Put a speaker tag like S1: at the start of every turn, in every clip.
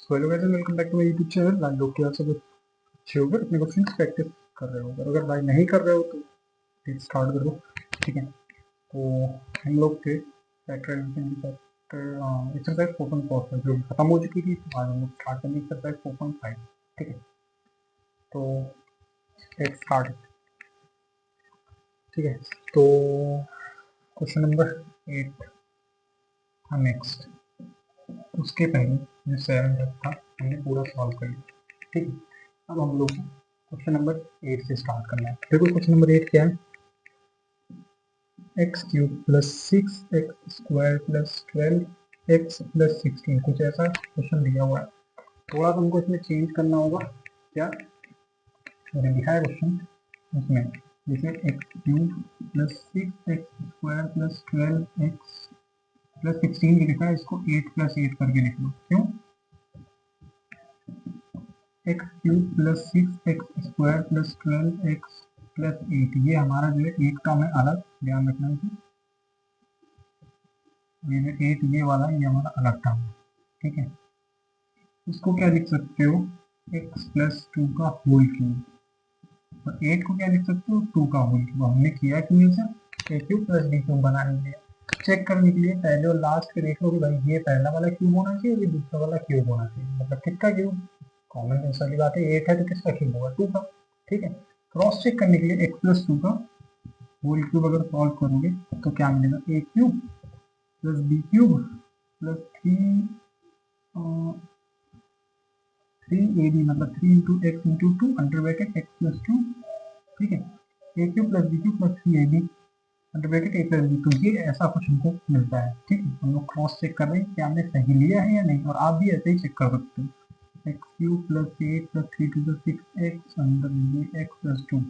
S1: So hello guys, welcome back to my YouTube channel. I hope कि आप सब अच्छे होंगे, अपने क्वेश्चन प्रैक्टिस कर रहे हो। अगर भाई नहीं कर रहे हो तो फिर स्टार्ट कर दो। ठीक है, तो हम लोग थे फैक्टर एडिशन की फैक्टर एक्सरसाइज 4.4 पर जो खत्म हो चुकी थी। आज हम लोग स्टार्ट करेंगे एक्सरसाइज 4.5। ठीक है, तो लेट्स स्टार्ट। ठीक है, तो क्वेश्चन नंबर 8 था नेक्स्ट। उसके पहले जो 7 तक था हमने पूरा सॉल्व कर लिया। ठीक है, अब हम लोग क्वेश्चन नंबर 8 से स्टार्ट करना है। देखो क्वेश्चन नंबर 8 क्या है। X cube plus 6x square plus 12x plus 16, कुछ ऐसा क्वेश्चन दिया हुआ है। थोड़ा सा हमको इसमें चेंज करना होगा। क्या मैंने लिखा है क्वेश्चन इसमें, जैसे x cube plus 6x square plus 12x plus 16 भी लिखा है, इसको 8 प्लस 8 करके लिख लो। क्यों? X cube plus 6x square plus 12x plus 8, ये हमारा जो है एक टर्म है अलग, ध्यान रखना है। ये जो 8 ये वाला ये हमारा अलग टर्म है। ठीक है, इसको क्या लिख सकते हो, x प्लस 2 का होल क्यूब, और 8 को क्या लिख सकते हो, 2 का होल क्यूब। हमने किया क्यों सर, ए क्यूब प्लस बी क्यूब बनाने के लिए। चेक करने के लिए पहले और लास्ट के देख लो कि भाई ये पहला वाला क्यूब होना चाहिए, ये दूसरा वाला क्यूब होना चाहिए। मतलब किसका क्यूब, कॉमन सेंस वाली बात है, 8 है तो किसका क्यूब होगा, 2 का। ठीक है, क्रॉस चेक करने के लिए x प्लस 2 का होल क्यूब अगर सॉल्व करोगे तो क्या मिलेगा, A cube plus B cube plus 3ab, मतलब 3 into X into 2 under bracket X plus 2। ठीक है, ए cube plus B cube plus 3ab under bracket ए प्लस बी। तो ये ऐसा कुछ हमको मिलता है। ठीक है, हम लोग क्रॉस चेक कर रहे हैं कि हमने सही लिया है या नहीं, और आप भी ऐसे ही चेक कर सकते हो। X cube plus 8 plus 3 to the 6x under x plus 2,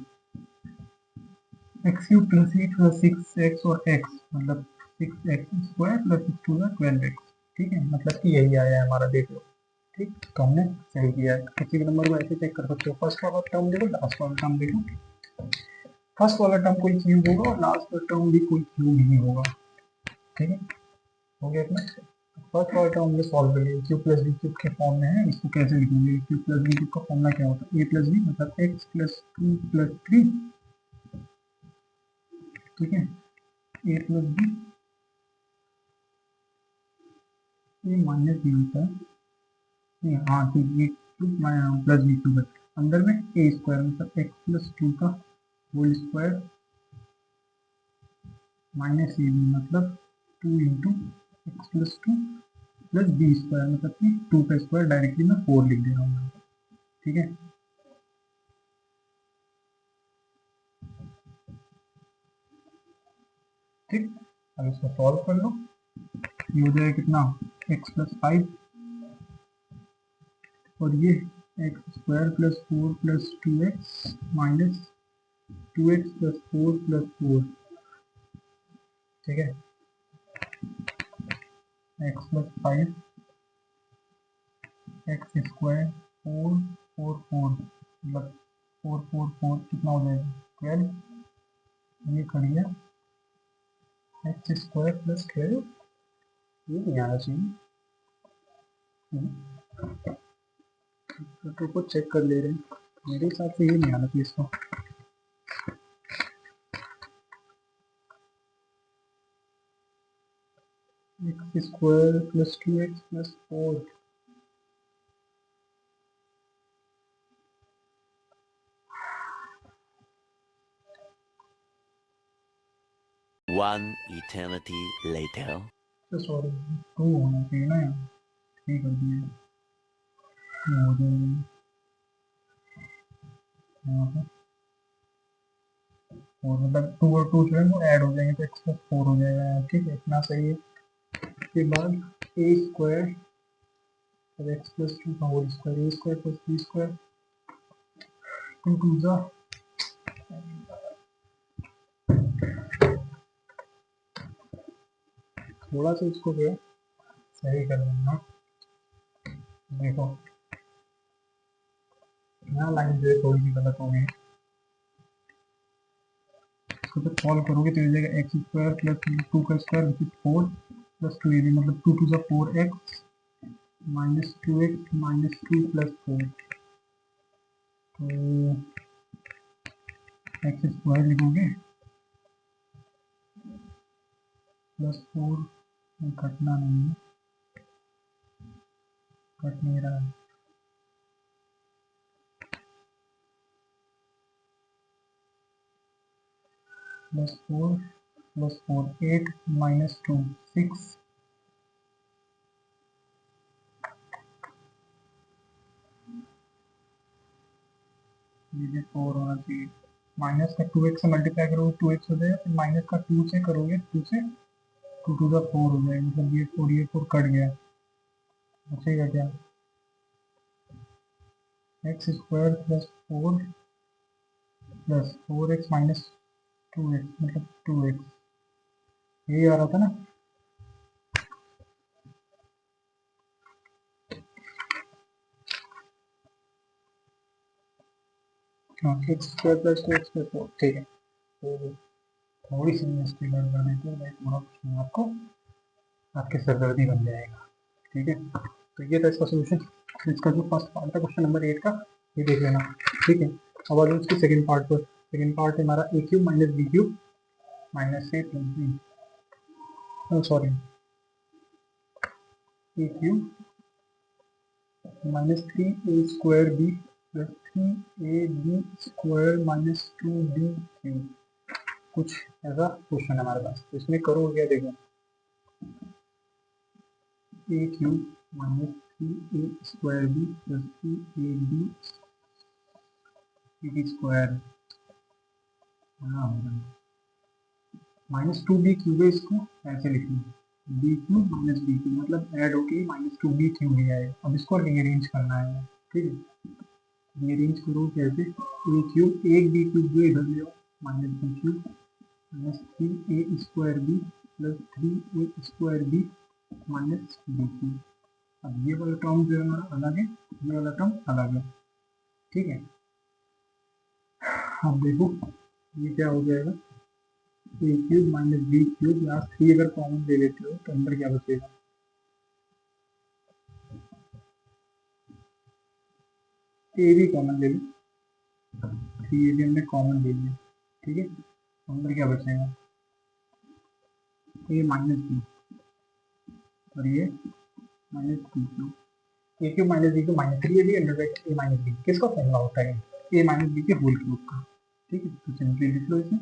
S1: x cube plus 8 plus 6x और x मतलब 6x square plus 6 to the 12x। ठीक है, मतलब कि यही आया है हमारा, देख लो। ठीक, तो हमने सही किया है। किसी भी नंबर को ऐसे चेक कर सकते हो, फर्स्ट वाला टर्म देखो, लास्ट वाला टर्म देखो। फर्स्ट वाला टर्म कोई क्यूब होगा और लास्ट वाला टर्म भी कोई क्यूब ही होगा। ठीक है, हो गया अपना। फर्स्ट वाला टर्म हमने सॉल्व कर लिया, क्यूब प्लस बी क्यूब के फॉर्म में है। इसको कैसे लिखेंगे, क्यूब प्लस बी क्यूब का फॉर्मूला क्या होता है, ए प्लस बी मतलब एक्स प्लस 2 प्लस 3। ठीक है, ए प्लस बी, ये माइनस बी होता है। हाँ ठीक, ये क्यूब प्लस बी क्यूब है। अंदर में ए स्क्वायर मतलब एक्स प्लस 2 का होल स्क्वायर माइनस ए बी मतलब 2 into x plus 2 plus B square मतलब कि 2 का स्क्वायर, डायरेक्टली मैं 4 लिख दे रहा हूँ। ठीक है, ठीक, अब इसको सॉल्व कर लो। ये हो जाएगा कितना, एक्स प्लस 5 और ये x square plus 4 plus 2x minus 2x plus 4 plus 4। ठीक है, एक्स प्लस 5 एक्स स्क्वायर 4 4 4 मतलब 4 4 4 कितना हो जाएगा, 12। ये कर लिया एक्स स्क्वायर प्लस 12, ये नहीं आना चाहिए। तो को चेक कर ले रहे हैं, मेरे हिसाब से ये नहीं आना चाहिए इसको। X square plus 2x plus 4,
S2: One eternity later.
S1: Sorry 2 होना चाहिए ना यार, 3 कर दिया हो जाएगा यहाँ पर। और मतलब 2 और 2 जो है वो ऐड हो जाएंगे तो एक्स प्लस 4 हो जाएगा यार। ठीक है, इतना सही है। उसके बाद ए स्क्वायर और एक्स प्लस 2 का whole square, a square plus B square into the, थोड़ा सा इसको जो है सही कर लेना। देखो यहाँ लाइन जो है थोड़ी सी गलत हो गई, इसको जब सॉल्व करोगे तो ये जाएगा एक्स स्क्वायर प्लस 2 का square which is 4 plus 2ab मतलब 2 टू द 4x -2x -2 + 4, तो एक्स स्क्वायर लिखोगे +4, कटना नहीं है, कट नहीं रहा है, +4 +4 8 -2 6, ये भी 4 होना चाहिए। माइनस का 2x से मल्टीप्लाई करोगे 2x हो जाएगा, फिर माइनस का 2 से करोगे 2 से 2 टू द 4 हो जाएगा, मतलब ये 4 कट गया, बचेगा क्या, एक्स स्क्वायर +4 + 4x - 2x मतलब 2x, यही आ रहा था ना। हाँ, एक्स स्क्वायर +2x + 4, ठीक है। तो थोड़ी सी मिस्टेक कर देते हैं, मैं पूरा क्वेश्चन आपको आपके सरदर्दी बन जाएगा, ठीक है। तो ये था इसका सोल्यूशन। इसका जो फर्स्ट पार्ट था क्वेश्चन नंबर 8 का, ये देख लेना, ठीक है। अब आ जाओ उसकी सेकंड पार्ट पर। सेकंड पार्ट है हमारा a³ - b³ - a + b, sorry, a³ -3a² b + 3ab² - 2b³, कुछ ऐसा क्वेश्चन है हमारे पास। तो इसमें करो क्या, देखो, a³ -3a² b + 3ab² -2b³ है, इसको ऐसे लिखना, b³ - b³ मतलब ऐड होके -2b³ ही आएगा। अब इसको रीअरेंज करना है, ठीक है। रीअरेंज करो कैसे, a³ एक b³ जो इधर ले आओ, -b³ -3a² b + 3a² b - b³। अब ये वाला टर्म जो है हमारा अलग है, ये वाला टर्म अलग है, ठीक है। अब देखो ये क्या हो जाएगा, a³ - b³ यहाँ 3 अगर कॉमन ले लेते हो तो अंदर क्या बचेगा, a भी कॉमन ले लो, 3a भी हमने कॉमन ले लिया, ठीक है। अंदर क्या बचेगा, a - b और ये -b³, a³ - b³ -3ab under bracket a - b, किसका फॉर्मूला होता है, a - b के होल क्यूब का, ठीक है। तो सिंपली लिख लो इसे,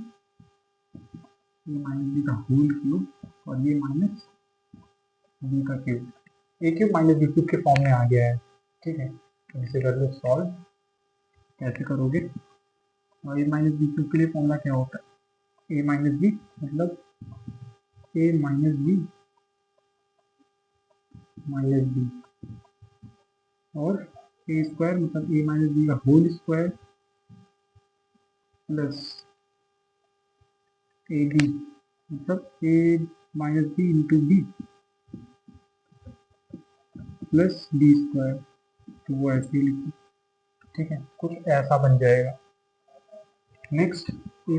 S1: a - b का होल क्यूब और ये माइनस b का क्यूब, a³ - b³ के फॉर्म में आ गया है, ठीक है। तो इसे कर लो सॉल्व, कैसे करोगे, और a - b³ के लिए फॉर्मूला क्या होता है, a - b मतलब a - b -b और a स्क्वायर मतलब a - b का होल स्क्वायर प्लस ab मतलब a - b into b plus b square, तो वो ऐसे ही लिखो, ठीक है। कुछ ऐसा बन जाएगा। नेक्स्ट a - b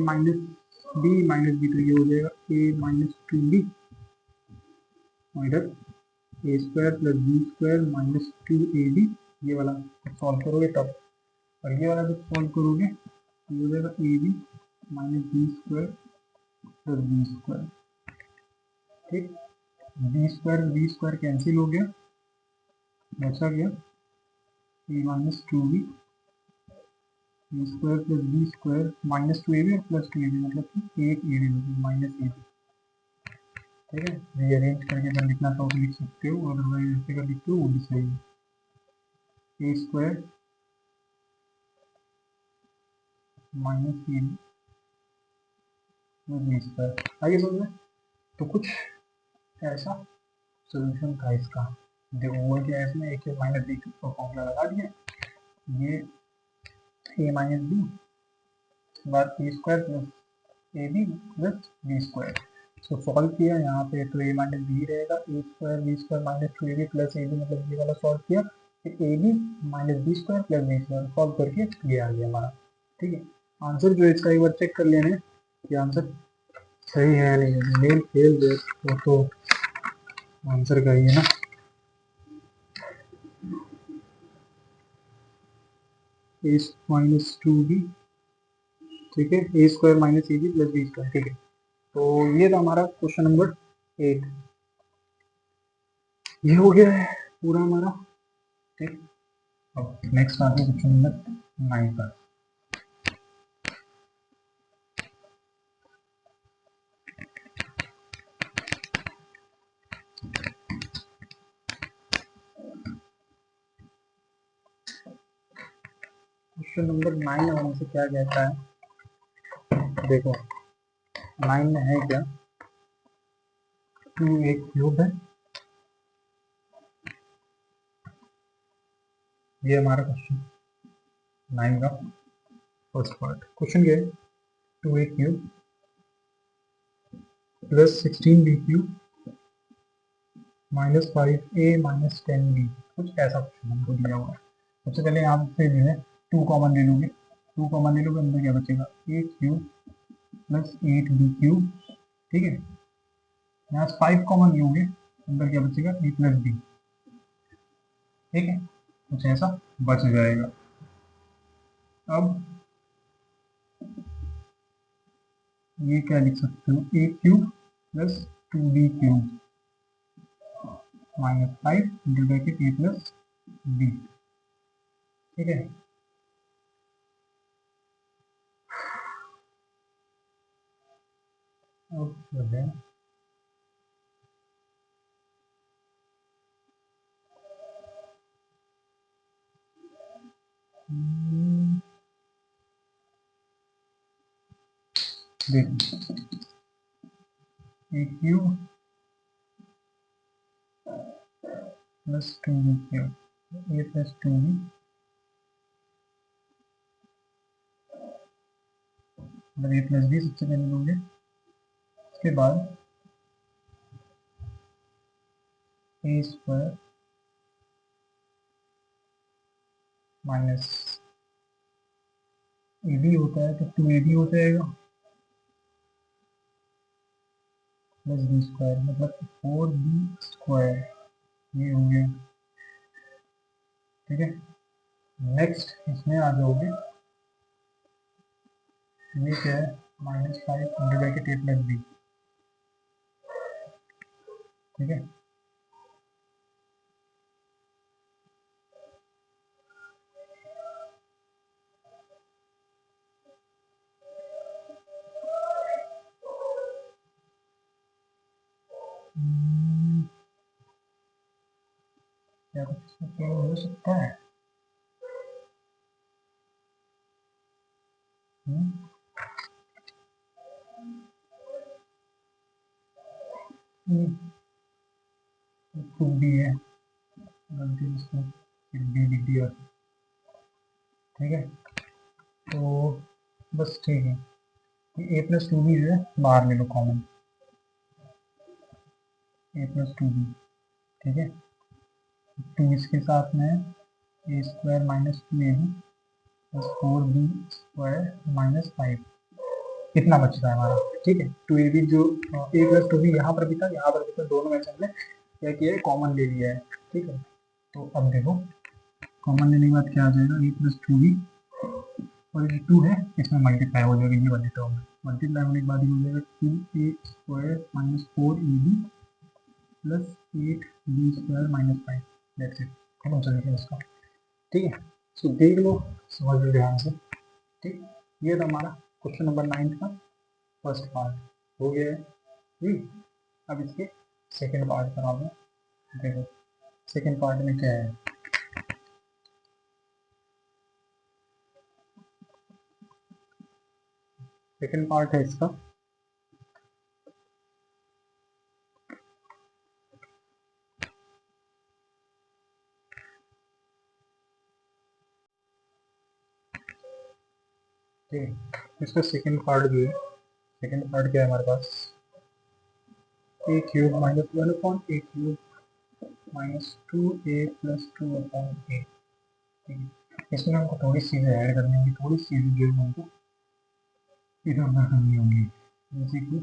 S1: तो ये हो जाएगा a - 2b और इधर a square plus b square -2ab, ये वाला सॉल्व करोगे तब, और ये वाला जब सॉल्व करोगे तो ये हो जाएगा ab - b square plus b square, ठीक। b स्क्वायर कैंसिल हो गया, बचा गया a - 2b b square plus b square -2ab और +2ab मतलब कि 8ab -ab, ठीक है। रीअरेंज करके अगर लिखना चाहो तो लिख सकते हो, अदरवाइज ऐसे कर लिखते हो वो भी सही है, a square -ab b square, आइए समझ में। तो कुछ ऐसा सोल्यूशन था इसका। देखो हुआ क्या है, इसमें a³ - b³ का फॉर्मूला लगा दिया, ये a - b बाद a square plus ab plus b square, इसको सॉल्व किया यहाँ पे तो a - b रहेगा, a square b square -2ab plus ab मतलब ये वाला सॉल्व किया, फिर ab - b square plus b square solve करके ये आ गया हमारा, ठीक है। आंसर जो है इसका एक बार चेक कर लेना कि आंसर सही है या नहीं है, मेन फेल जो है वो तो आंसर का ही है ना। ए माइनस टू बी, ठीक है, A square minus A B plus B square, ठीक है। तो ये था हमारा क्वेश्चन नंबर 8, ये हो गया है पूरा हमारा, ठीक। अब नेक्स्ट आ गया क्वेश्चन नंबर 9 पर। क्वेश्चन नंबर 9 हमसे क्या कहता है, देखो 9 में है क्या, 2 एक क्यूब है, ये हमारा क्वेश्चन 9 का फर्स्ट पार्ट। क्वेश्चन क्या है, 2 A cube plus 16 B cube minus 5 A minus 10 B, कुछ ऐसा क्वेश्चन हमको दिया हुआ है। सबसे पहले यहाँ से जो है 2 कॉमन ले लोगे, 2 कॉमन ले लोगे, अंदर क्या बचेगा, ए क्यूब प्लस 8 बी क्यूब, ठीक है। यहाँ से 5 कॉमन लोगे, अंदर क्या बचेगा, ए प्लस बी, ठीक है, कुछ ऐसा बच जाएगा। अब ये क्या लिख सकते हो, a cube plus 2 b cube minus 5 into bracket A plus b, ठीक है। अब जो है देखो, a cube plus 2 b cube, a plus 2 b, मतलब ए प्लस बी सबसे पहले लोगे, उसके बाद a square minus A b होता है तो 2ab हो जाएगा प्लस बी स्क्वायर, मतलब 4b स्क्वायर, ये हो गया, ठीक है। नेक्स्ट इसमें आ जाओगे, ये क्या है, माइनस 5 इंटू ब्रैकेट ए प्लस बी, ठीक है। क्या कुछ इसमें चेंज हो सकता है, टू बी है, गलती इसको बी लिख दिया, ठीक है। तो बस ठीक है, ए प्लस 2b जो है बाहर ले लो कॉमन, ए प्लस 2b, ठीक है। 2 इसके साथ में a square minus 2ab plus 4b square minus 5, कितना बचता है हमारा, ठीक है। 2ab जो ए प्लस 2b यहाँ पर भी था, यहाँ पर भी था, दोनों में से हमने क्या किया है, कॉमन ले लिया है, ठीक है। तो अब देखो कॉमन लेने के बाद क्या आ जाएगा, ए प्लस 2b, और ये 2 है, इसमें मल्टीप्लाई हो जाएगा, ये वाली टर्म में मल्टीप्लाई होने के बाद ये हो जाएगा 2a square minus 4ab plus 8b square minus 5, that's it, खत्म चलेगा इसका, ठीक है। सो देख लो, समझ लो ध्यान से, ठीक। ये था हमारा क्वेश्चन नंबर 9 का फर्स्ट पार्ट, हो गया है, ठीक। अब इसके सेकेंड पार्ट पर आओ, देखो सेकेंड पार्ट में क्या है, सेकेंड पार्ट है इसका, ठीक है। इसका सेकेंड पार्ट जो है, सेकेंड पार्ट क्या है हमारे पास, a cube minus 1 upon a cube minus 2a plus 2 upon a, ठीक है। इसमें हमको थोड़ी चीज़ें ऐड करनी होंगी, थोड़ी चीज़ें जो है हमको इधर उधर करनी होंगी, जैसे कि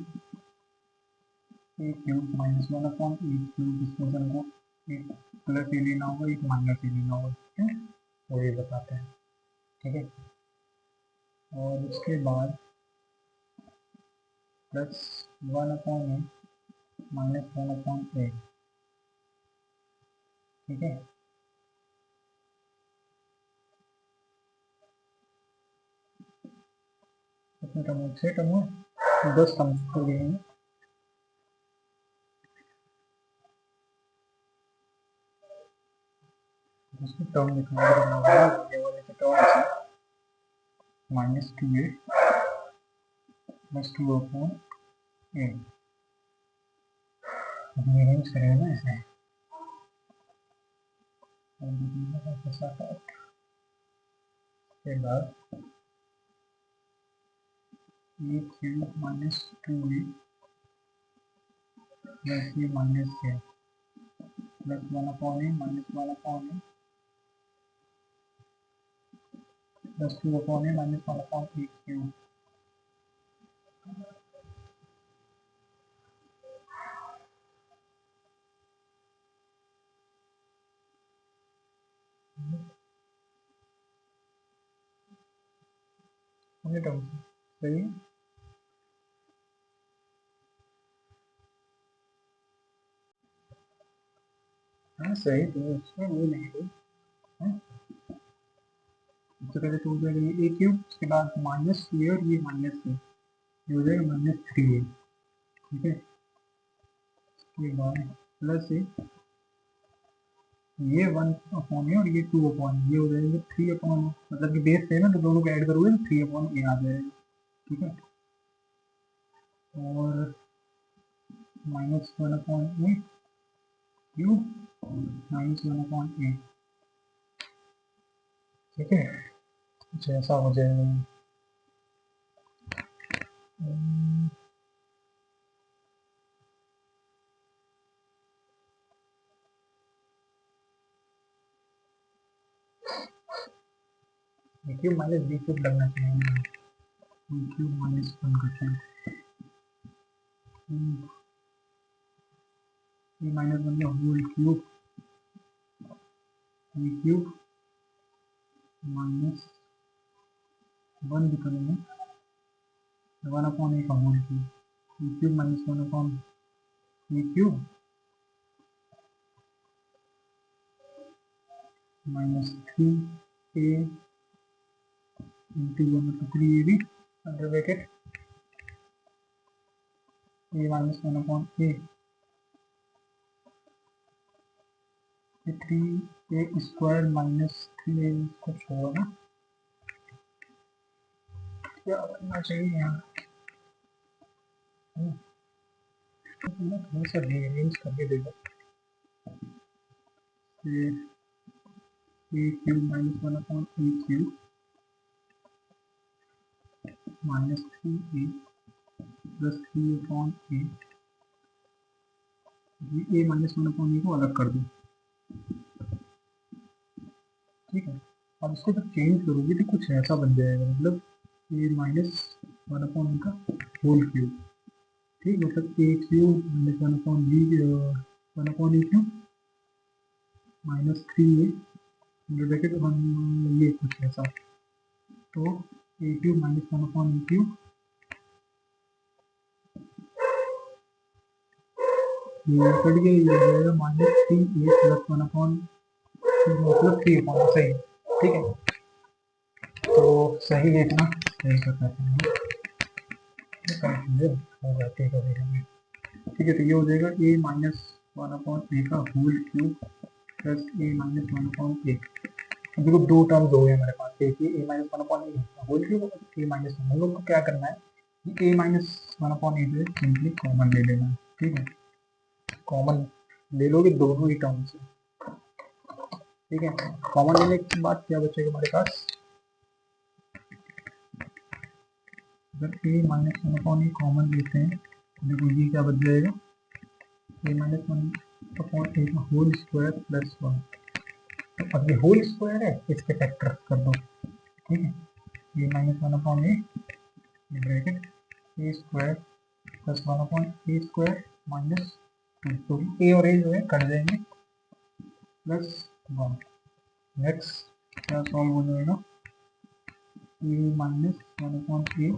S1: ए cube minus 1 upon a cube, इसमें से हमको एक प्लस ए लेना होगा, एक माइनस ए लेना होगा, ठीक है, वो ये बताते हैं। ठीक है। और उसके बाद प्लस 1/a माइनस 1/a, ठीक है। कितने टर्म हुए? 6 टर्म हुए, 10 टर्म हो गए हैं। उसकी टर्म दिखाएंगे, ये वाले के टर्म है -2a प्लस 2/a। अभी अरेंज करेंगे ना इसे, के बाद a cube minus 2a plus ये माइनस है plus 1/a minus 1/a plus 2/a minus 1/a cube. सही है। हाँ सही तो उसमें वो नहीं है। सबसे पहले तो हो जाएगा ये a क्यूब, उसके बाद माइनस ये और ये माइनस है, ये हो जाएगा -3a, ठीक है। उसके बाद प्लस ये 1/a और ये 2/a, ये हो जाएगा 3/a, मतलब कि बेस है ना, तो दोनों को ऐड करोगे तो 3/a आ जाएगा, ठीक है। और minus 1/a cube minus 1/a, ठीक है। कुछ ऐसा हो जाएगा। ए क्यूब माइनस बी क्यूब लगना चाहिए, बी क्यूब माइनस 1 करते हैं, ये माइनस 1 का whole cube, b cube minus 1 भी करेंगे, 1/a का whole cube, b cube minus 1/a cube minus 3a into 1 मतलब 3ab under bracket a minus 1/a, 3a square minus 3a कुछ होगा ना, क्या करना चाहिए यहाँ, थोड़ा सा रीअरेंज करके देखो। फिर a cube minus 1/a cube minus 3a plus 3/a, ये a माइनस 1/a को अलग कर दो, ठीक है। अब इसको जब चेंज करोगे तो कुछ ऐसा बन जाएगा, मतलब a माइनस 1/a का होल क्यूब, ठीक, मतलब a cube minus 1/a cube minus 3a bracket ये कुछ ऐसा, तो a cube minus 1/a cube ये कट गया, ये हो जाएगा माइनस 3a प्लस 1/, मतलब 3/, सही, ठीक है। तो सही देखना, सही कर पाते हैं, कंफ्यूजन हो जाती है कभी कभी, ठीक है। तो ये हो जाएगा a माइनस 1/a का whole cube plus a minus 1/a। अब देखो दो टर्म्स हो गए हमारे पास, एक ही a माइनस 1/a का होल क्यूब और a माइनस, हम लोग को क्या करना है, a माइनस 1/a जो है सिंपली कॉमन ले लेना है, ठीक है। कॉमन ले लोगे दोनों ही टर्म से, ठीक है। कॉमन लेने के बाद क्या बचेगा हमारे पास, अगर a माइनस 1/a कॉमन लेते हैं तो देखो ये क्या बच जाएगा, a माइनस 1/a का होल स्क्वायर प्लस 1, तो अब ये होल स्क्वायर है, इसके फैक्टर कर दो, ठीक है। a minus 1/a bracket a square plus 1/a square minus 2, तो a और a जो है कट जाएंगे प्लस 1। नेक्स्ट क्या सॉल्व हो जाएगा, a minus 1/a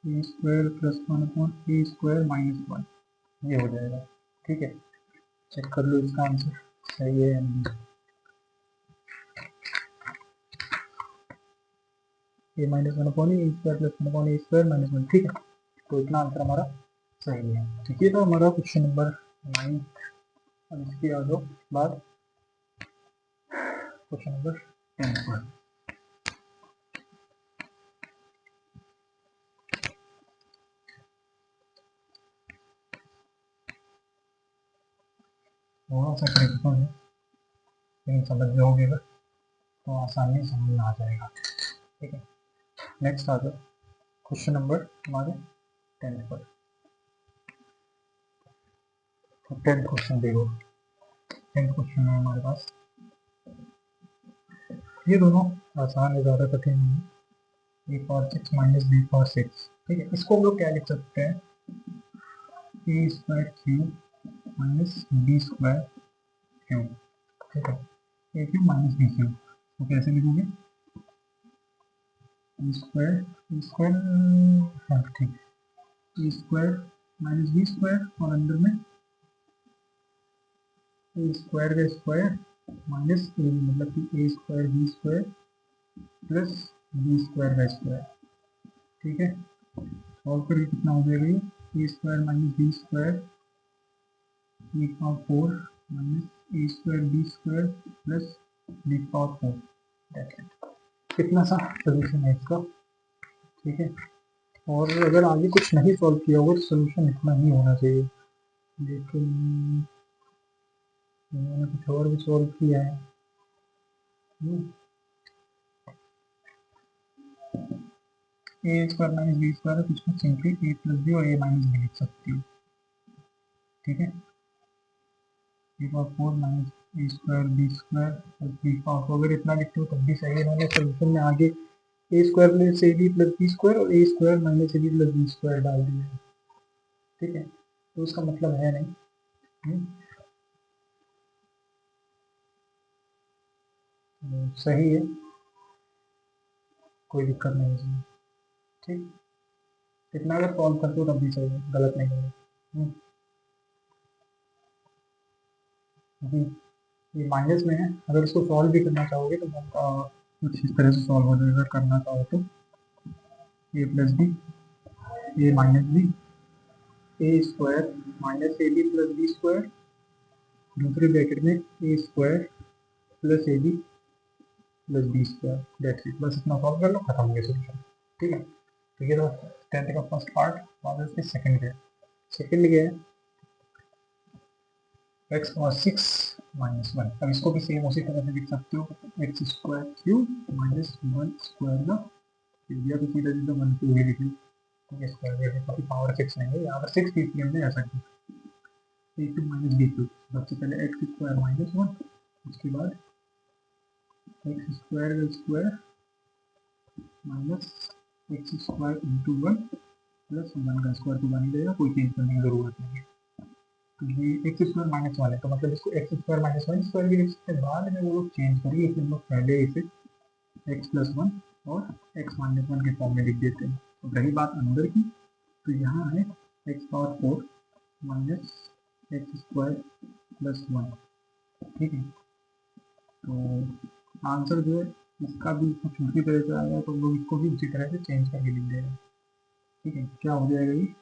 S1: a square plus 1/a square minus 1, ये हो जाएगा। ठीक है, चेक कर लो इसका आंसर सही है या नहीं। A minus 1/a square plus 1/a square minus 1, ठीक है, तो इतना आंसर हमारा सही है। ठीक है, तो हमारा क्वेश्चन नंबर 9। अब इसके आ जाओ बाद क्वेश्चन नंबर 10 पर। थोड़ा सा ट्रिक है, लेकिन समझ जाओगे अगर तो आसानी समझ में आ जाएगा। ठीक है, नेक्स्ट आ जाओ क्वेश्चन नंबर हमारे 10 पर। तो 10th क्वेश्चन देखो, 10th क्वेश्चन है हमारे पास, ये दोनों आसान है, ज़्यादा कठिन नहीं है। ए पावर 6 माइनस बी पावर 6, ठीक है, इसको हम लोग क्या लिख सकते हैं, a square cube minus b square cube. ठीक है, ए क्यूब माइनस बी क्यूब, तो कैसे लिखोगे, ए स्क्वायर, हाँ ठीक, a square minus b square और अंदर में ए स्क्वायर का स्क्वायर माइनस ए, मतलब कि a square b square plus B square का स्क्वायर। ठीक है, सॉल्व करके कितना हो जाएगा, ये a square minus b square b power 4 minus a square b square plus b power 4। कितना सा सोल्यूशन है इसका। ठीक है, और अगर आगे कुछ नहीं सॉल्व किया होगा तो सोल्यूशन इतना ही होना चाहिए, लेकिन मैंने कुछ और भी सॉल्व किया है। A square minus b square है, कुछ सिंपली ए प्लस बी और ए माइनस बी लिख सकती हो। ठीक है, b power 4 minus a square b square plus b power 4, अगर इतना लिखते हो तब भी सही है। इन्होंने सोल्यूशन में आगे a square plus a B plus B square और a square minus A B plus B square डाल दिया है। ठीक है, तो उसका मतलब है नहीं। सही है, कोई दिक्कत नहीं इसमें। ठीक, इतना अगर सॉल्व करते हो तब भी सही है, गलत नहीं है। जी, ये माइनस में है, अगर इसको सॉल्व भी करना चाहोगे तो कुछ इस तरह से सॉल्व हो जाएगा। अगर करना चाहो तो a plus b a minus b a square minus A B plus B square, दूसरे ब्रैकेट में a square plus a B plus B square, that's it. बस इतना सॉल्व कर लो, खत्म हो गया सोल्यूशन। ठीक है, तो ये तो 10th का फर्स्ट पार्ट। बाद इसके सेकंड है, सेकंड क्या है, एक्स पावर 6 माइनस 1। अब इसको भी सेम उसी तरह से लिख सकते हो, x square cube minus 1 square का क्यूब, या तो सीधा सीधा 1 क्यूब ही लिख लो, तो स्क्वायर है, क्योंकि पावर 6 नहीं है यहाँ पर, 6 की स्क्वायर में ऐसा cube, a cube minus b cube. सबसे पहले एक्स स्क्वायर माइनस 1, उसके बाद एक्स स्क्वायर का square minus x square into 1 plus 1 का स्क्वायर, तो बन ही रहेगा, कोई चेंज करने की जरूरत नहीं है। तो ये एक्स स्क्वायर माइनस 1 है, तो मतलब इसको एक्स स्क्वायर माइनस 1 स्क्वायर भी लिख सकते हैं, बाद में वो लोग चेंज करिए, इसलिए हम लोग पहले इसे एक्स प्लस 1 और एक्स माइनस 1 के फॉर्म में लिख देते हैं। तो रही बात अंदर की, तो यहाँ है x power 4 minus x square plus 1। ठीक है, तो आंसर जो है इसका भी कुछ उसी तरह से आएगा, तो हम लोग इसको भी उसी तरह से चेंज करके लिख देंगे। ठीक है, क्या हो जाएगा ये,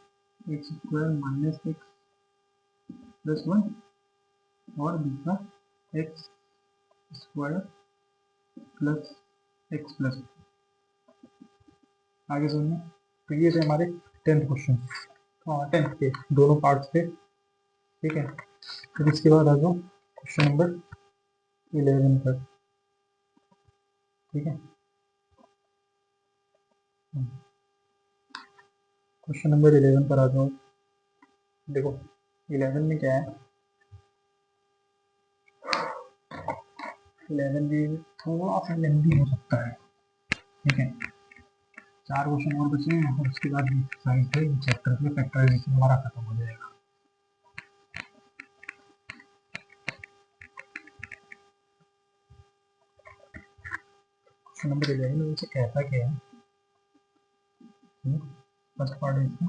S1: x square minus x plus 1 और दूसरा x square plus x plus. आगे सुनिए, तो ये थे हमारे 10th क्वेश्चन, हाँ 10th के दोनों पार्ट्स थे। ठीक है, फिर इसके बाद आ जाओ क्वेश्चन नंबर 11 पर। ठीक है, क्वेश्चन नंबर 11 पर आ जाओ। देखो 11 में क्या है, 11 भी थोड़ा सा लेंदी हो सकता है। ठीक है, 4 क्वेश्चन और बचे हैं और उसके बाद साइंस के चैप्टर के फैक्टराइजेशन हमारा खत्म हो जाएगा। नंबर 11 में मुझे कहता क्या है, फर्स्ट पार्ट इसका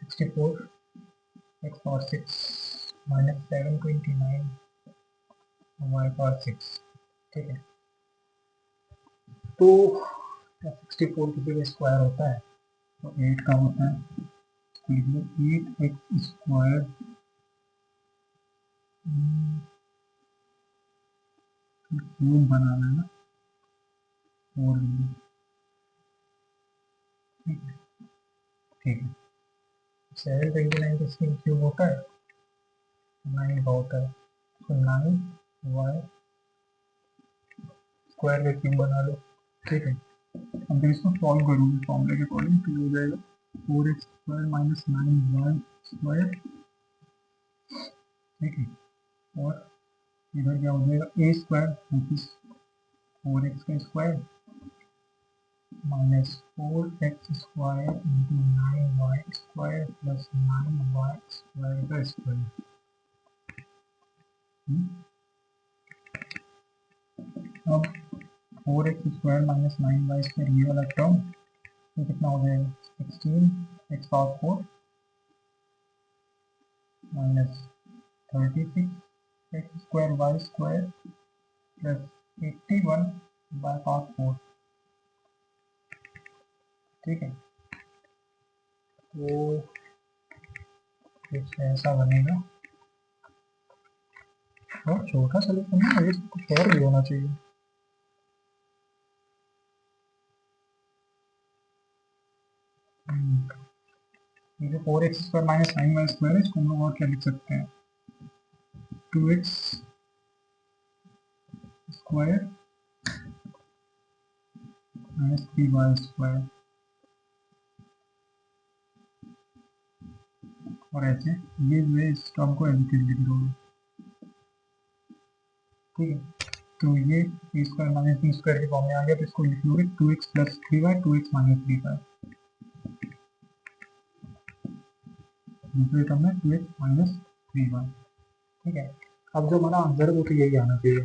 S1: 64 x power 6 minus 729 y power 6, ठीक है। तो 64 किसी का स्क्वायर होता है तो 8 का होता है, तो लिख लो 8x स्क्वायर क्यूब बनाना है ना, 4 ठीक है, ठीक है। 729 किसका क्यूब होता है, 9 का होता है, तो 9y स्क्वायर का क्यूब बना लो, ठीक है। अब जब इसको सॉल्व करोगे फॉर्मूले के अकॉर्डिंग तो हो जाएगा 4x square minus 9y square, ठीक है। और इधर क्या हो जाएगा a square, which is 4x का square minus 4x square into 9y square plus 9y square का स्क्वायर। अब 4x square minus 9y square ये वाला टर्म तो कितना हो जाएगा 16 x power 4 minus 36 x square y square plus 81 y power 4, ठीक है। तो कुछ ऐसा बनेगा, और छोटा सोल्यूशन है, आगे कुछ और भी होना चाहिए। ये जो 4x square minus 9y square है इसको हम लोग और क्या लिख सकते हैं, 2x square minus 3y square, और ऐसे ये जो है इस टर्म को एडिटिव लिख दोगे, ठीक है। तो ये a square minus b square के फॉर्म में आ गया, तो इसको लिख लोगे 2x plus 3y 2x minus 3y, दूसरे टर्म में 2x माइनस 3y, ठीक है। अब जो हमारा आंसर है वो तो यही आना चाहिए,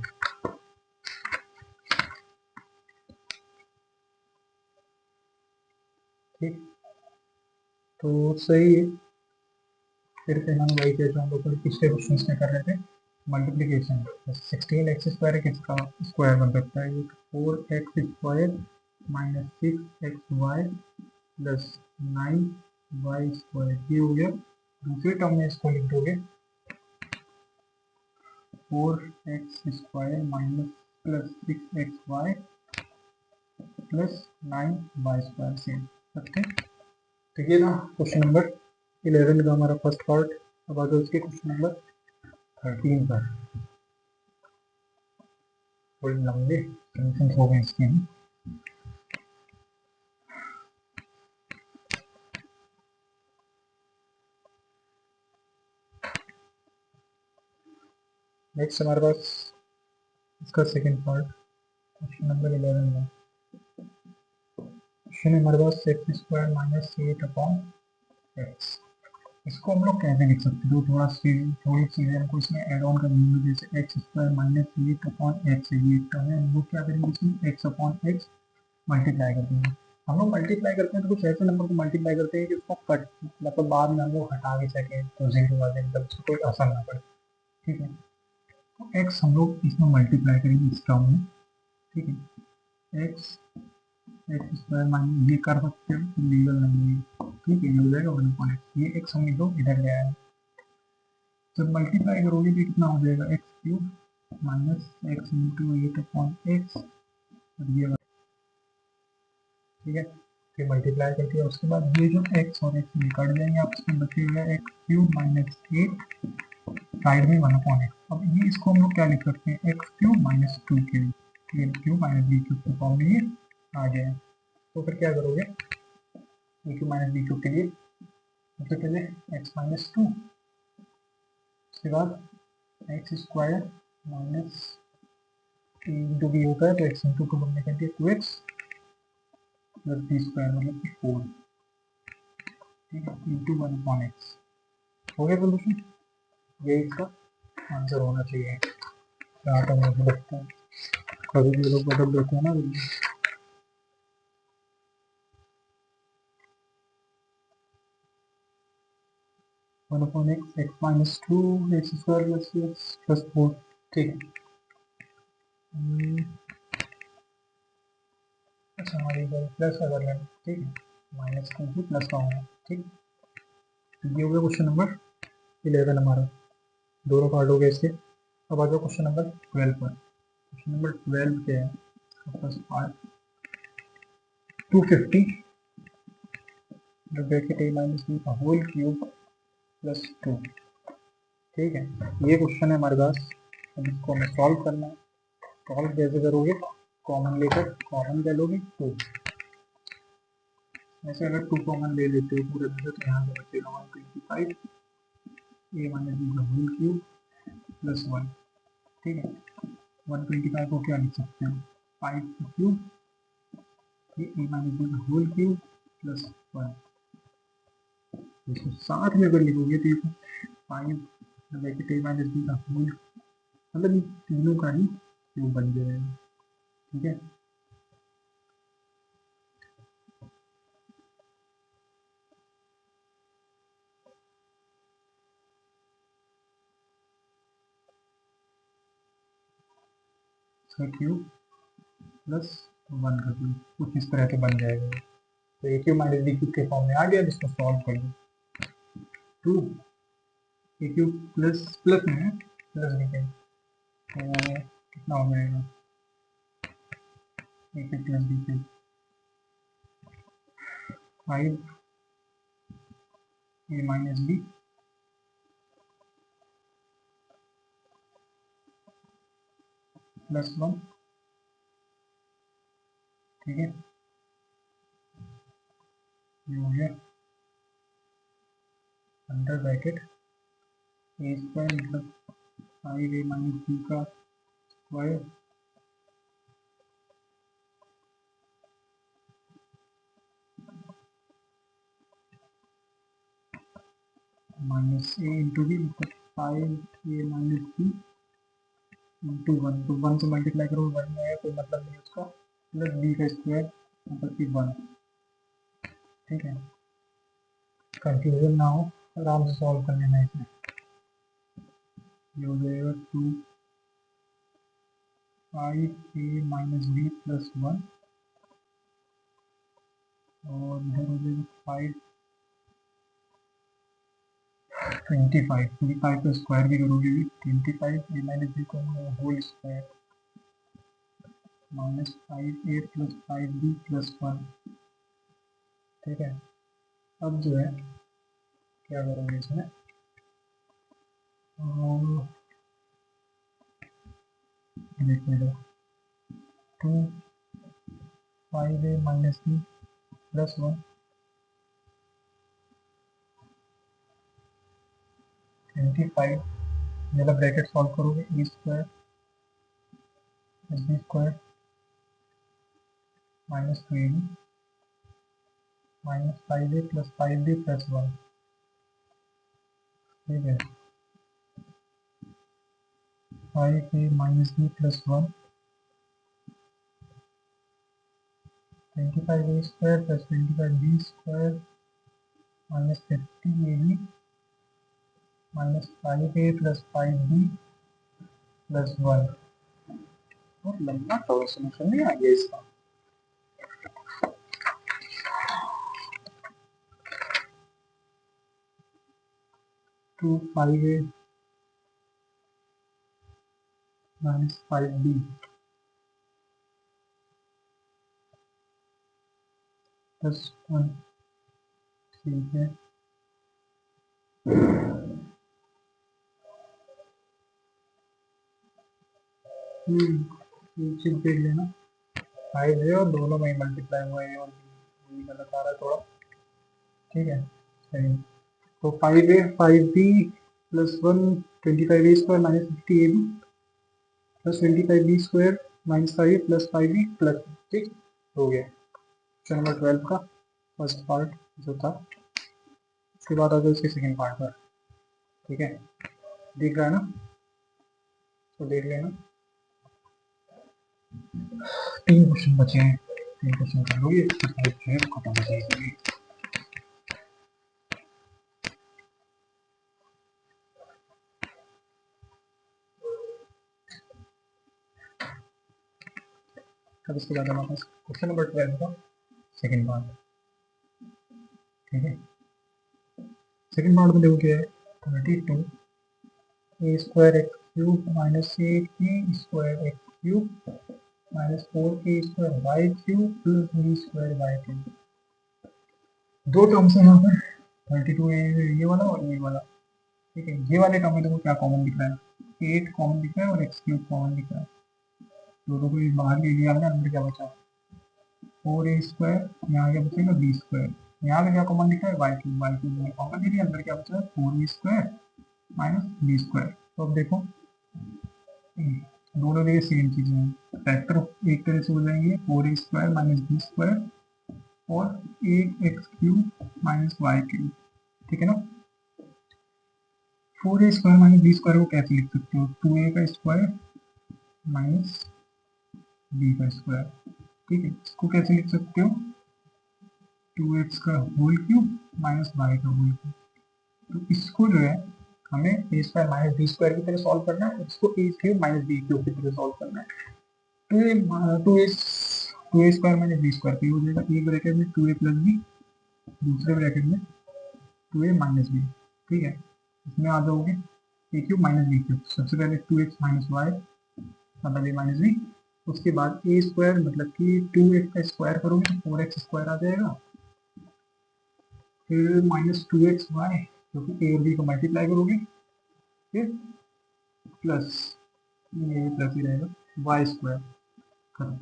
S1: ठीक। तो सही है, फिर से हम वही जैसे हम लोग पिछले क्वेश्चन में कर रहे थे, मल्टीप्लीकेशन 16x स्क्वायर किसका स्क्वायर बन सकता है, ये 4x square minus 6xy plus 9y square, ये हो गया। दूसरे टर्म में इसको लिख दोगे 4x square minus plus 6xy plus 9y square, same रखते हैं। तो ये ना क्वेश्चन नंबर 11 का हमारा फर्स्ट पार्ट। अब आगे उसके क्वेश्चन नंबर 13 पर थोड़ी लंबे सॉल्यूशन हो गए इसके। नेक्स्ट हमारे पास इसका सेकंड पार्ट क्वेश्चन नंबर 11 में क्वेश्चन हमारे पास x square minus 8 upon x. इसको हम लोग कैसे लिख सकते हैं, थोड़ी चीज़ें हमको इसमें ऐड ऑन करनी है। जैसे x square minus 8 upon x, ये टर्म है, हम लोग क्या करेंगे इसमें एक्स अपॉन एक्स मल्टीप्लाई कर देंगे। हम लोग मल्टीप्लाई करते हैं तो कुछ ऐसे नंबर को मल्टीप्लाई करते हैं कि उसको कट मतलब बाद में हम लोग हटा भी सकें, तो जीरो आ जाए, मतलब उसको कोई असर ना पड़े, ठीक है। तो एक्स हम लोग इसमें मल्टीप्लाई करेंगे इस टर्म में, ठीक है। एक्स एक्स स्क्वायर माइनस ये कर सकते हो, लीगल नहीं है, ठीक है। ये हो जाएगा 1/x, ये एक्स हम लोग इधर ले आए। जब मल्टीप्लाई करोगे तो कितना हो जाएगा x cube minus x into 8/x, और ये ठीक है। फिर मल्टीप्लाई करके उसके बाद ये जो एक्स और एक्स कट जाएंगे, आपस में बचेगा एक्स क्यूब माइनस 8, साइड में 1/x। अब ये इसको हम लोग क्या लिख सकते हैं, x cube minus 2 cube, a cube minus b cube के फॉर्म में ये आ गया है। तो फिर क्या करोगे, a cube minus b cube के लिए सबसे पहले एक्स माइनस 2, उसके बाद x square minus into b होता है, तो एक्स इंटू 2 बनने के लिए 2x प्लस बी स्क्वायर मतलब 4, ठीक है, इंटू 1/x। हो गया सोल्यूशन, ये इसका आंसर होना चाहिए, जहाँ तक मुझे लगता है। कभी भी लोग बदल देते हैं ना। 1/x x minus 2 x square plus x plus 4। ठीक है। अच्छा हमारी इधर प्लस अगर लें, ठीक है, माइनस का भी प्लस का होगा। ठीक, ये हो गया क्वेश्चन नंबर 11 हमारा, दोनों पार्ट हो गए इसके। अब आ गया क्वेश्चन नंबर 12 पर। क्वेश्चन नंबर 12 क्या है, आपके पास 250 ब्रैकेट a माइनस बी का होल क्यूब प्लस 2। ठीक है, ये क्वेश्चन है हमारे पास। अब इसको हमें सॉल्व करना है। सॉल्व कैसे करोगे, कॉमन लेकर कॉमन ले लोगे 2। ऐसे अगर 2 कॉमन ले लेते हो पूरे में से तो यहाँ पे बचेगा 125 a माइनस बी का होल क्यूब प्लस 1। ठीक है, 125 को क्या लिख सकते हैं, 5 का क्यूब, ये a माइनस बी का होल क्यूब प्लस 1। इसको साथ में अगर लिखोगे तो ये 5 ब्रैकेट a माइनस बी का होल, मतलब तीनों का ही क्यूब बन जाएगा। ठीक है, इसका क्यूब प्लस 1 का क्यूब कुछ इस तरह से बन जाएगा। तो ए क्यूब माइनस बी क्यूब के फॉर्म में आ गया, जिसको सॉल्व कर लो। 2 ए क्यूब प्लस प्लस में है, प्लस लिखें तो कितना हो जाएगा, ए क्यूब प्लस बी क्यूब 5 ए माइनस बी प्लस 1। ठीक है, ये हो गया अंडर ब्रैकेट ए स्क्वायर मतलब 5 ए माइनस बी का स्क्वायर माइनस ए इंटू बी मतलब 5 ए माइनस बी इंटू 1। तो 1 से मल्टीप्लाई करो 1 में आया, कोई मतलब नहीं उसका, प्लस बी का स्क्वायर मतलब कि 1। ठीक है, कंफ्यूजन ना हो, आराम से सॉल्व कर लेना इसे। ये हो जाएगा 2 5 ए माइनस बी प्लस 1 और इधर हो जाएगा 5 25। 25 का स्क्वायर भी करोगे भी 25 ए माइनस बी को whole square minus 5 a plus 5 b plus 1। ठीक है, अब जो है क्या करोगे इसमें, देखिए 2 5 ए माइनस बी प्लस 1 25, मतलब ब्रैकेट सॉल्व करोगे a square plus B square minus 2 a b minus 5 a plus 5 b plus 1। ठीक है, 5 ए minus b plus 1 25 a square plus 25 b square minus 50 a b minus 5 a plus 5 b plus 1। बहुत लंबा था, समझ नहीं आ गया इसका। 2 5 ए माइनस 5 बी प्लस 1। ठीक है, एक चीज देख लेना, 5 है और दोनों में मल्टीप्लाई हुआ है और ये गलत आ रहा है थोड़ा। ठीक है, सही। तो 5 a 5 b plus 1 25 a square minus 50 a B plus 25 b square minus 5 plus 5 b plus. ठीक हो गया क्वेश्चन नंबर 12 का फर्स्ट पार्ट जो था। उसके बाद आ जाओ इसके सेकेंड पार्ट पर। ठीक है, दिख रहा है ना, तो देख लेना। 3 क्वेश्चन बचे हैं, 3 क्वेश्चन कर लोगे जो है खत्म हो जाएगी। अब इसके बाद हमारे पास क्वेश्चन नंबर 12 का सेकंड पार्ट। ठीक है, सेकंड पार्ट में देखो क्या है, 32 a square x cube minus 8 a square x cube minus 4 a square y cube plus B square y cube. दो टर्म्स है यहाँ पर, 32 ये वाला और ये वाला। ठीक है, ये वाले टर्म में देखो क्या कॉमन दिख रहा है, 8 कॉमन दिख रहा है और एक्स क्यूब कॉमन दिख रहा है। दोनों को बाहर ले लिया हमने, अंदर क्या बचा 4 ए स्क्वायर, यहाँ क्या बचेगा बी स्क्वायर। यहाँ पे क्या कॉमन दिख रहा है वाई क्यूब कॉमन ले लिया, अंदर क्या बचा है 4 a square minus b square. तो अब देखो दोनों जगह सेम चीजें हैं, फैक्टर एक तरह से हो जाएंगे 4 a square minus b square और 8 x cube minus y cube. ठीक है ना, 4 a square minus b square को कैसे लिख सकते हो, 2 ए का स्क्वायर माइनस बी का स्क्वायर। ठीक है, इसको कैसे लिख सकते हो, 2x का होल क्यूब माइनस वाई का होल क्यूब। तो इसको जो है हमें a square minus b square की तरह सॉल्व करना है, इसको ए क्यूब माइनस बी क्यूब की तरह सॉल्व करना है। तो ये two a square minus b square हो जाएगा, एक ब्रैकेट में 2a प्लस बी, दूसरे ब्रैकेट में 2a माइनस बी। ठीक है, इसमें आ जाओगे ए क्यूब माइनस बी क्यूब, सबसे पहले 2x माइनस वाई मतलब a माइनस बी, उसके बाद ए स्क्वायर मतलब कि 2x का स्क्वायर करोगे तो 4x स्क्वायर आ जाएगा, फिर माइनस 2x वाई क्योंकि ए और बी को मल्टीप्लाई करोगे, फिर प्लस ये प्लस ही रहेगा वाई स्क्वायर। खत्म,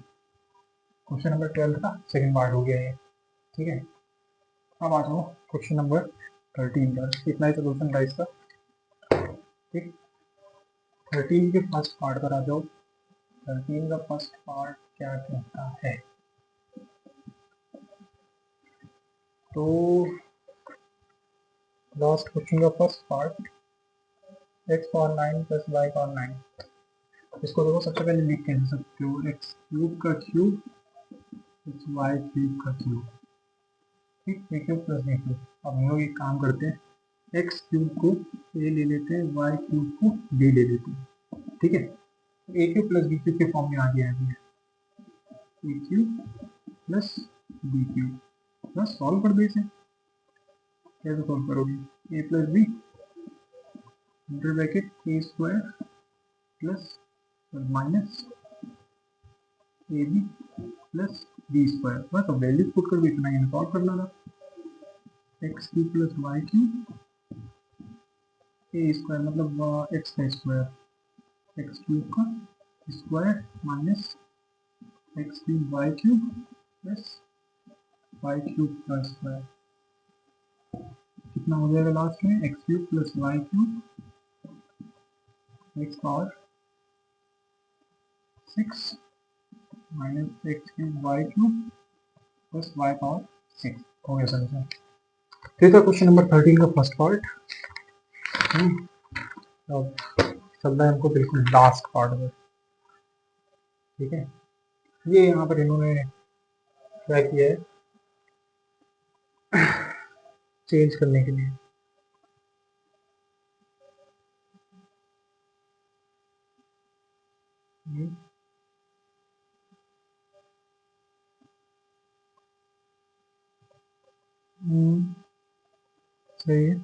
S1: क्वेश्चन नंबर 12 का सेकंड पार्ट हो गया है। ठीक है, अब आ जाओ क्वेश्चन नंबर 13 पर, इतना ही सोल्यूशन था इसका। ठीक, 13 के फर्स्ट पार्ट पर आ जाओ। 13 का फर्स्ट पार्ट क्या कहता है, तो लास्ट क्वेश्चन का first part x power 9 plus y power 9। इसको देखो सबसे पहले लिख के दे सकते हो, एक्स क्यूब का क्यूब प्लस वाई क्यूब का क्यूब। ठीक, ए क्यूब प्लस बी क्यूब। अब हम लोग एक काम करते हैं, एक्स क्यूब को ए ले लेते हैं, वाई क्यूब को बी ले लेते हैं। ठीक है, ए क्यूब प्लस बी क्यूब के फॉर्म में आ गया है, ए क्यूब प्लस बी क्यूब। बस सॉल्व कर दो इसे। कैसे सॉल्व करोगे, a plus b inter bracket a square plus minus A B plus B square. बस अब वैल्यूज पुट कर इतना ही सॉल्व करना था, x cube plus y cube a square मतलब एक्स का स्क्वायर, एक्स क्यूब का square minus x cube y cube plus y cube का स्क्वायर। कितना हो जाएगा लास्ट में, x cube plus y cube x power 6 minus x cube y cube plus y power 6। हो गया सर। फिर था क्वेश्चन नंबर 13 का फर्स्ट पार्ट। अब चल रहा है हमको बिल्कुल लास्ट पार्ट में। ठीक है, ये यहाँ पर इन्होंने क्या किया है, चेंज करने के लिए सही है,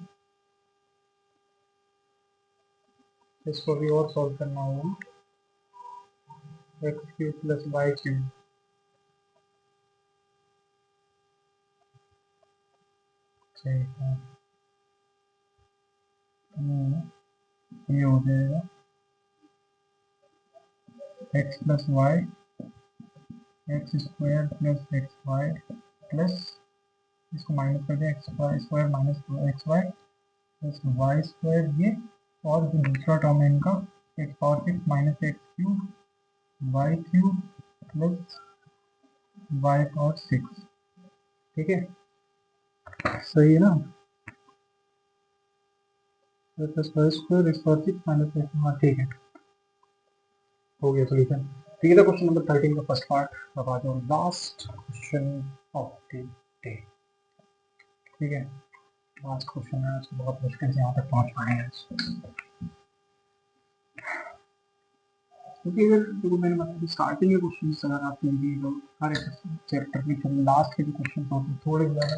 S1: इसको भी और सॉल्व करना होगा, x cube plus y cube. ठीक है, ये हो जाएगा x plus y x square plus x y plus, इसको माइनस कर दें, x y square minus x y plus y square ये, और जो दूसरा टर्म है इनका x power 6 minus x cube y cube plus y power 6। ठीक है, सही है ना, plus y square x power 6 minus x. हाँ ठीक है, हो गया सोल्यूशन। ठीक है, क्वेश्चन नंबर 13 का फर्स्ट पार्ट। अब आ जाओ last question of the day. ठीक है, लास्ट क्वेश्चन है आज, बहुत मुश्किल से यहाँ तक पहुँच पाए हैं आज, क्योंकि अगर देखो मैंने मतलब स्टार्टिंग के क्वेश्चन अगर आप लेंगे तो हर एक चैप्टर के लास्ट के जो क्वेश्चन होते हैं थोड़े ज़्यादा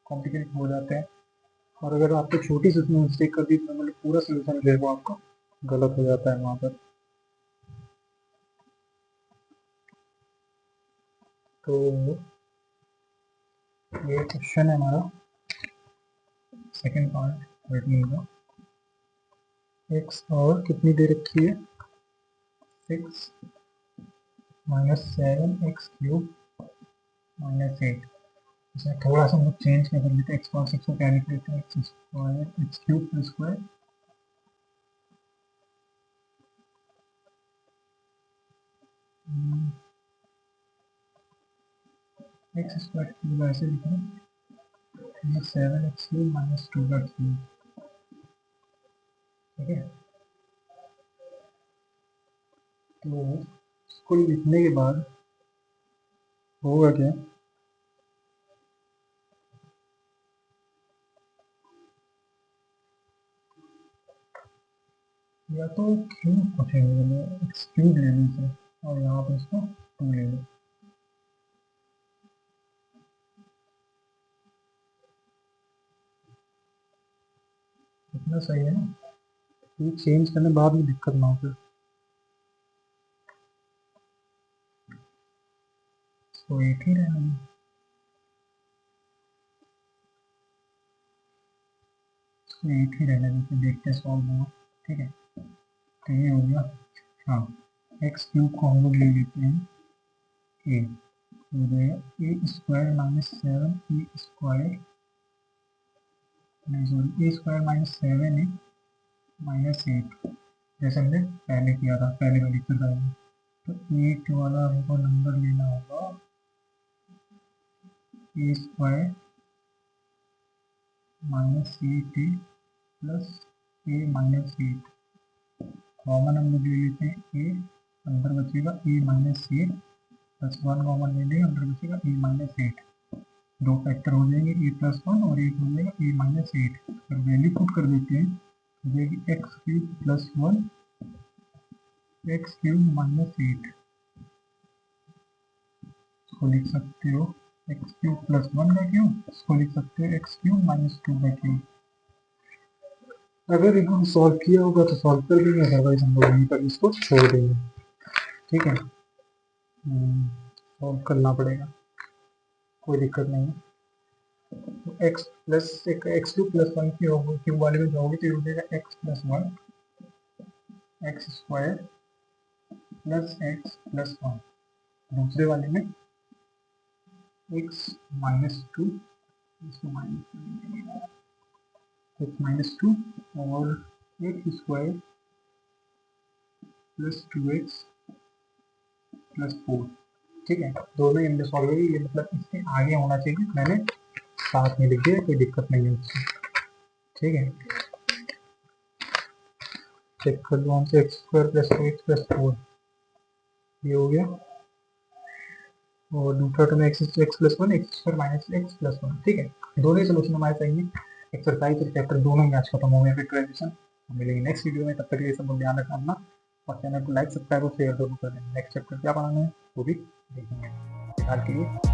S1: कॉम्प्लिकेटेड हो जाते हैं, और अगर आपने छोटी सी उसमें मिस्टेक कर दी तो मतलब पूरा सोल्यूशन जो है वो आपका गलत हो जाता है वहाँ पर। तो ये क्वेश्चन है हमारा सेकंड पार्ट 13 का। एक्स और कितनी दे रखी है, 6 माइनस 7x³ माइनस 8। इसमें थोड़ा सा हम लोग चेंज कर लेते हैं, एक्स और 6 को क्या लिख लेते हैं, x² plus square x² cube ऐसे लिख रहे हैं, 7x³ माइनस 2 का क्यूब। ठीक है, तो इसको लिखने के बाद होगा क्या, या तो क्यूब पूछेंगे, x³ ले लीजिए और यहाँ पर इसको 2 ले लो। इतना सही है ना, ये चेंज करने बाद में दिक्कत ना हो फिर। तो एक ही रहना है, इसको एक ही रहने देते, देखते हैं सॉल्व होगा। ठीक है, तो ये हो गया। हाँ, x³ को हम लोग ले लेते हैं a, हो जाएगा a² माइनस 7 नहीं सॉरी a² माइनस 7 माइनस 8, जैसे हमने पहले किया था पहले वाली एक्सरसाइज में। तो 8 वाला हमको नंबर लेना होगा a² minus 8a plus a minus 8। Common हम लोग ले लेते हैं a, अंदर बचेगा a माइनस 8 प्लस 1 कॉमन ले लेंगे, अंदर बचेगा a माइनस 8। दो फैक्टर हो जाएंगे a प्लस 1 और एक हो जाएगा a माइनस 8। अगर वैल्यू पुट कर देते हैं तो जाएगी x³ प्लस 1 x³ माइनस 8। इसको लिख सकते हो x³ प्लस 1 का क्यूब, इसको लिख सकते हो x³ माइनस 2 का क्यूब। अगर इनको सॉल्व किया होगा तो सॉल्व कर देंगे, अदरवाइज हम लोग यहीं पर इसको छोड़ देंगे। ठीक है, सॉल्व करना पड़ेगा, कोई दिक्कत नहीं है। तो x प्लस x² प्लस 1 की होगी, क्यूब वाले में जाओगे तो ये हो जाएगा x plus 1 x² plus x plus 1। दूसरे वाले में x माइनस 2, इसको x माइनस 2 और x² प्लस 2x प्लस 4। ठीक है, दोनों ही हमने सॉल्व करी, ये मतलब इसके आगे होना चाहिए, मैंने साथ में लिख दिया, कोई दिक्कत नहीं है उससे। ठीक है, चेक कर लो हमसे, x² प्लस 2x प्लस 4 ये हो गया, और दूसरा term x plus 1 x² minus x plus 1। ठीक है, दोनों ही सोल्यूशन हमारे सही है, एक्सरसाइज और चैप्टर दोनों ही आज खत्म हो गए ट्रांजिशन। हम मिलेंगे नेक्स्ट वीडियो में, तब तक ये सब ध्यान रखना और चैनल को लाइक सब्सक्राइब और शेयर जरूर करें। नेक्स्ट चैप्टर क्या पढ़ाना है वो भी देखेंगे। फिलहाल के लिए